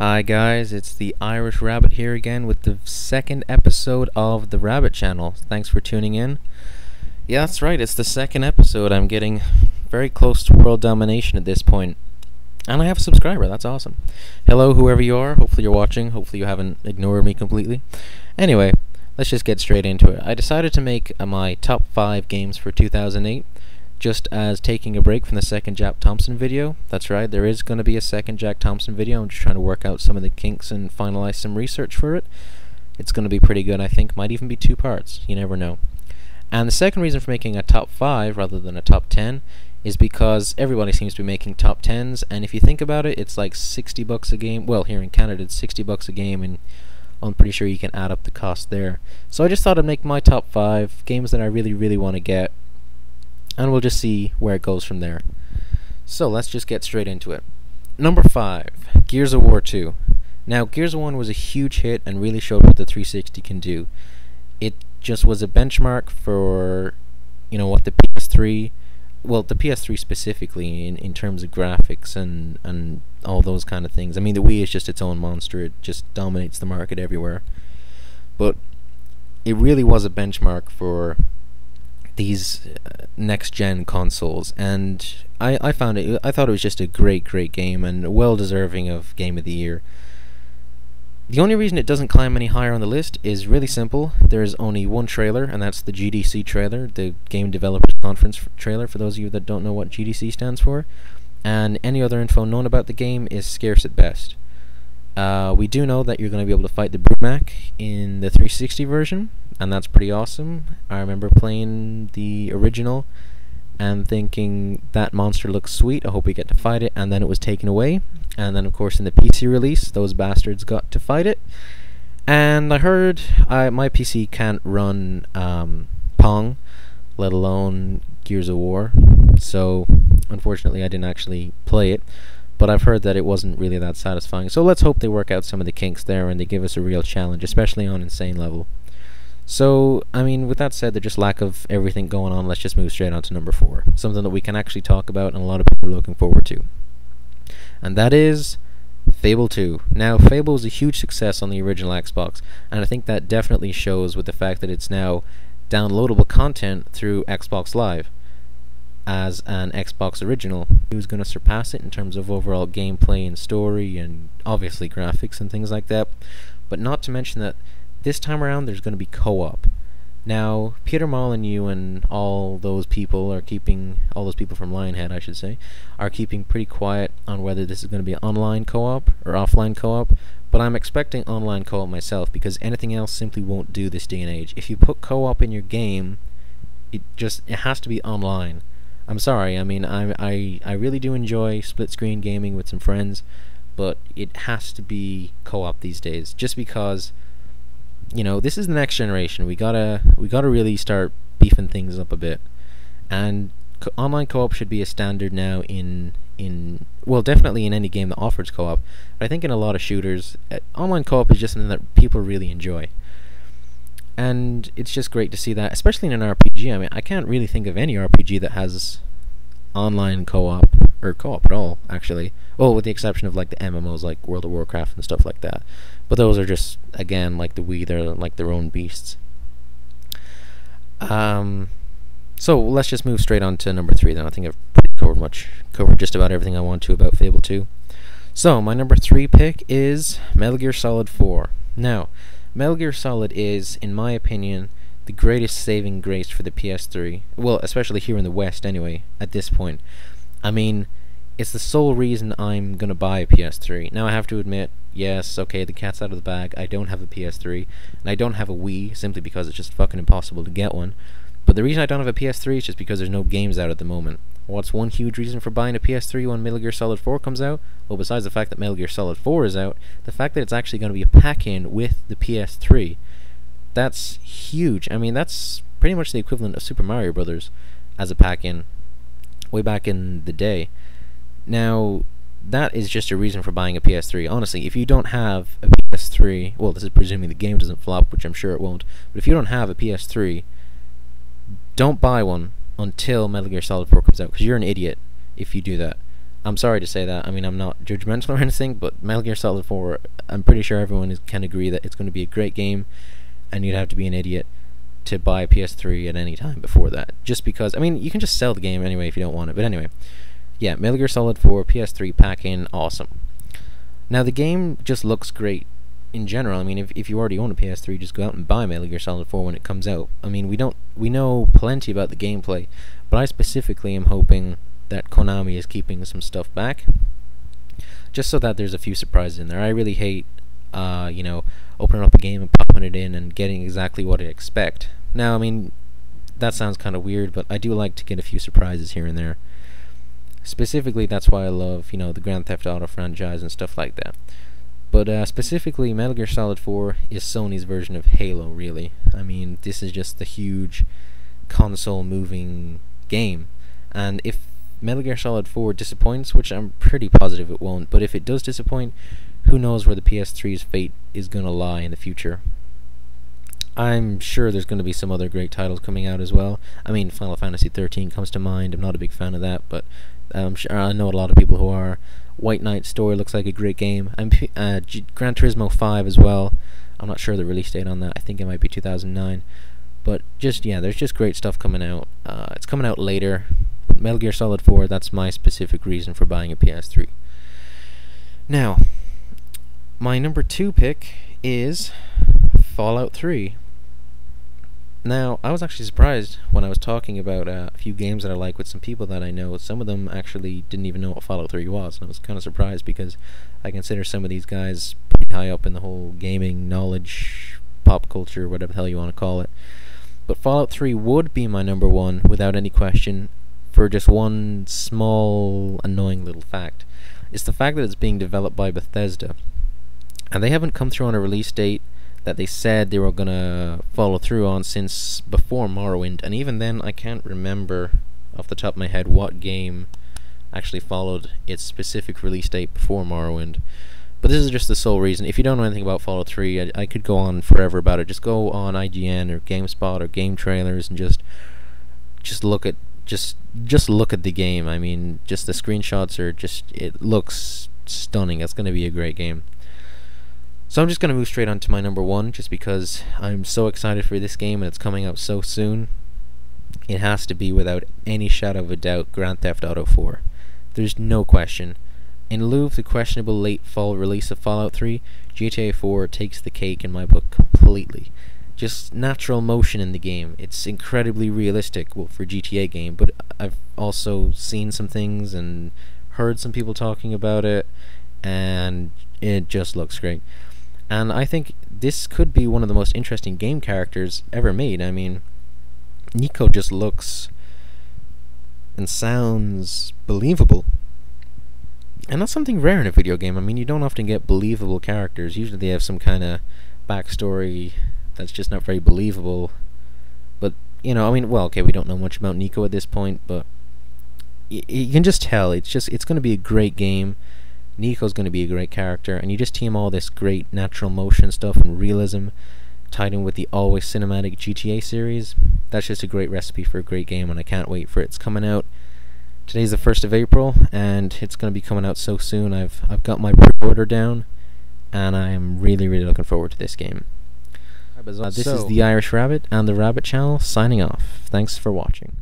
Hi guys, it's the Irish Rabbit here again with the second episode of the Rabbit Channel. Thanks for tuning in. Yeah, that's right, it's the second episode. I'm getting very close to world domination at this point. And I have a subscriber, that's awesome. Hello, whoever you are. Hopefully you're watching. Hopefully you haven't ignored me completely. Anyway, let's just get straight into it. I decided to make my top 5 games for 2008. Just as taking a break from the second Jack Thompson video. That's right, there is going to be a second Jack Thompson video. I'm just trying to work out some of the kinks and finalize some research for it. It's going to be pretty good, I think. Might even be 2 parts. You never know. And the second reason for making a top 5 rather than a top 10 is because everybody seems to be making top 10s, and if you think about it, it's like $60 a game. Well, here in Canada it's $60 a game, and I'm pretty sure you can add up the cost there. So I just thought I'd make my top 5 games that I really want to get, and we'll just see where it goes from there. So let's just get straight into it. Number 5, Gears of War 2. Now, Gears of War 1 was a huge hit and really showed what the 360 can do. It just was a benchmark for, what the PS3, well, the PS3 specifically in terms of graphics and all those kind of things. I mean, the Wii is just its own monster. It just dominates the market everywhere. But it really was a benchmark for these next-gen consoles, and I thought it was just a great game and well deserving of Game of the Year. The only reason it doesn't climb any higher on the list is really simple. There's only one trailer, and that's the GDC trailer, the Game Developers Conference trailer, for those of you that don't know what GDC stands for, and any other info known about the game is scarce at best. We do know that you're going to be able to fight the Brumak in the 360 version, and that's pretty awesome. I remember playing the original and thinking that monster looks sweet, I hope we get to fight it, and then it was taken away. And then of course in the PC release, those bastards got to fight it. And I heard my PC can't run Pong, let alone Gears of War, so unfortunately I didn't actually play it. But I've heard that it wasn't really that satisfying. So let's hope they work out some of the kinks there and they give us a real challenge, especially on Insane level. So, I mean, with that said, the just lack of everything going on, let's just move straight on to number 4. Something that we can actually talk about and a lot of people are looking forward to. And that is Fable 2. Now, Fable was a huge success on the original Xbox, and I think that definitely shows with the fact that it's now downloadable content through Xbox Live as an Xbox original. Who's going to surpass it in terms of overall gameplay and story and obviously graphics and things like that. But not to mention that this time around there's going to be co-op. Now, Peter Molyneux and all those people from Lionhead, I should say, are keeping pretty quiet on whether this is going to be online co-op or offline co-op, but I'm expecting online co-op myself because anything else simply won't do this day and age. If you put co-op in your game, it has to be online. I'm sorry, I mean, I really do enjoy split-screen gaming with some friends, but it has to be co-op these days, just because, this is the next generation. We gotta really start beefing things up a bit, and online co-op should be a standard now well, definitely in any game that offers co-op, but I think in a lot of shooters, online co-op is just something that people really enjoy. And it's just great to see that, especially in an RPG. I mean, I can't really think of any RPG that has online co-op, or co-op at all, actually. Well, with the exception of like the MMOs like World of Warcraft and stuff like that. But those are just, again, like the Wii, they're like their own beasts. So let's just move straight on to number 3 then. I think I've covered just about everything I want to about Fable 2. So my number 3 pick is Metal Gear Solid 4. Now, Metal Gear Solid is, in my opinion, the greatest saving grace for the PS3. Well, especially here in the West anyway, at this point. I mean, it's the sole reason I'm gonna buy a PS3. Now I have to admit, yes, okay, the cat's out of the bag, I don't have a PS3, and I don't have a Wii, simply because it's just fucking impossible to get one. But the reason I don't have a PS3 is just because there's no games out at the moment. What's one huge reason for buying a PS3 when Metal Gear Solid 4 comes out? Well, besides the fact that Metal Gear Solid 4 is out, the fact that it's actually going to be a pack-in with the PS3. That's huge. I mean, that's pretty much the equivalent of Super Mario Brothers as a pack-in way back in the day. Now, that is just a reason for buying a PS3. Honestly, if you don't have a PS3, well, this is presuming the game doesn't flop, which I'm sure it won't, but if you don't have a PS3, don't buy one until Metal Gear Solid 4 comes out, because you're an idiot if you do that. I'm sorry to say that. I mean, I'm not judgmental or anything, but Metal Gear Solid 4, I'm pretty sure everyone can agree that it's going to be a great game, and you'd have to be an idiot to buy a PS3 at any time before that. Just because, I mean, you can just sell the game anyway if you don't want it. But anyway, yeah, Metal Gear Solid 4, PS3 pack-in, awesome. Now, the game just looks great in general. I mean, if you already own a PS3, just go out and buy Metal Gear Solid 4 when it comes out. I mean, we know plenty about the gameplay, but I specifically am hoping that Konami is keeping some stuff back, just so that there's a few surprises in there. I really hate, opening up a game and popping it in and getting exactly what I expect. Now, I mean, that sounds kind of weird, but I do like to get a few surprises here and there. Specifically, that's why I love, the Grand Theft Auto franchise and stuff like that. But specifically, Metal Gear Solid 4 is Sony's version of Halo, really. I mean, this is just the huge console-moving game. And if Metal Gear Solid 4 disappoints, which I'm pretty positive it won't, but if it does disappoint, who knows where the PS3's fate is going to lie in the future. I'm sure there's going to be some other great titles coming out as well. I mean, Final Fantasy 13 comes to mind. I'm not a big fan of that, but I'm sure I know a lot of people who are. White Knight story looks like a great game. And Gran Turismo 5 as well. I'm not sure the release date on that. I think it might be 2009. But there's just great stuff coming out. It's coming out later. But Metal Gear Solid 4, that's my specific reason for buying a PS3. Now, my number 2 pick is Fallout 3. Now, I was actually surprised when I was talking about a few games that I like with some people that I know. Some of them actually didn't even know what Fallout 3 was, and I was kind of surprised because I consider some of these guys pretty high up in the whole gaming knowledge, pop culture, whatever the hell you want to call it. But Fallout 3 would be my number 1 without any question, for just one small, annoying little fact. It's the fact that it's being developed by Bethesda, and they haven't come through on a release date that they said they were gonna follow through on since before Morrowind, and even then I can't remember off the top of my head what game actually followed its specific release date before Morrowind. But this is just the sole reason. If you don't know anything about Fallout 3, I could go on forever about it. Just go on IGN or GameSpot or Game Trailers and just look at look at the game. I mean, just the screenshots are it looks stunning. It's gonna be a great game. So I'm just going to move straight on to my number 1, just because I'm so excited for this game and it's coming out so soon. It has to be, without any shadow of a doubt, Grand Theft Auto 4. There's no question. In lieu of the questionable late fall release of Fallout 3, GTA 4 takes the cake in my book completely. Just natural motion in the game. It's incredibly realistic, well, for a GTA game, but I've also seen some things and heard some people talking about it, and it just looks great. And I think this could be one of the most interesting game characters ever made. I mean, Nico just looks and sounds believable. And that's something rare in a video game. I mean, you don't often get believable characters. Usually they have some kind of backstory that's just not very believable. But, I mean, well, okay, we don't know much about Nico at this point, but you can just tell it's going to be a great game. Nico's going to be a great character, and you just team all this great natural motion stuff and realism tied in with the always cinematic GTA series. That's just a great recipe for a great game, and I can't wait for it. It's coming out. Today's the 1st of April, and it's going to be coming out so soon. I've got my pre-order down, and I'm really, really looking forward to this game. This is the Irish Rabbit and the Rabbit Channel signing off. Thanks for watching.